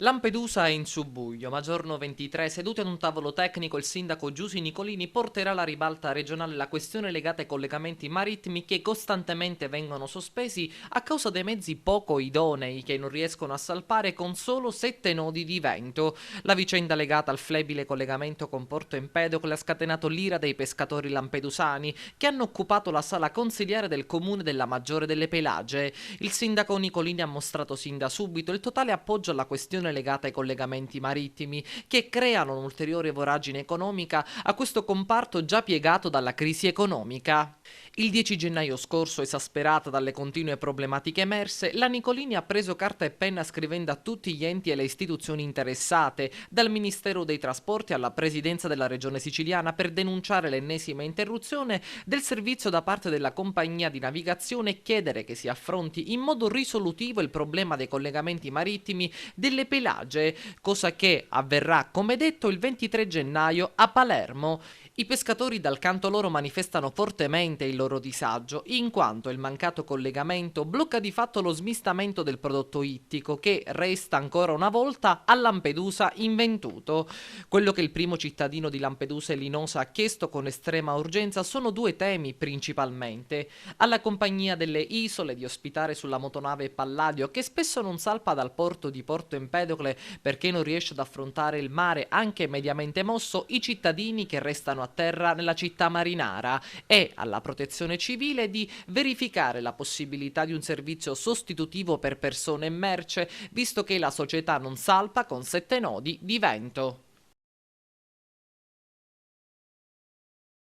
Lampedusa è in subbuglio, ma giorno 23, seduti ad un tavolo tecnico, il sindaco Giusy Nicolini porterà alla ribalta regionale la questione legata ai collegamenti marittimi che costantemente vengono sospesi a causa dei mezzi poco idonei che non riescono a salpare con solo 7 nodi di vento. La vicenda legata al flebile collegamento con Porto Empedocle ha scatenato l'ira dei pescatori lampedusani che hanno occupato la sala consiliare del comune della Maggiore delle Pelagie. Il sindaco Nicolini ha mostrato sin da subito il totale appoggio alla questione legata ai collegamenti marittimi, che creano un'ulteriore voragine economica a questo comparto già piegato dalla crisi economica. Il 10 gennaio scorso, esasperata dalle continue problematiche emerse, la Nicolini ha preso carta e penna scrivendo a tutti gli enti e le istituzioni interessate, dal Ministero dei Trasporti alla Presidenza della Regione Siciliana, per denunciare l'ennesima interruzione del servizio da parte della compagnia di navigazione e chiedere che si affronti in modo risolutivo il problema dei collegamenti marittimi delle Pelagie, cosa che avverrà, come detto, il 23 gennaio a Palermo. I pescatori dal canto loro manifestano fortemente il loro disagio, in quanto il mancato collegamento blocca di fatto lo smistamento del prodotto ittico che resta ancora una volta a Lampedusa inventuto. Quello che il primo cittadino di Lampedusa e Linosa ha chiesto con estrema urgenza sono due temi principalmente: alla compagnia delle isole di ospitare sulla motonave Palladio, che spesso non salpa dal porto di Porto Empedocle perché non riesce ad affrontare il mare anche mediamente mosso, i cittadini che restano a terra nella città marinara, e alla protezione civile di verificare la possibilità di un servizio sostitutivo per persone e merce, visto che la società non salpa con 7 nodi di vento.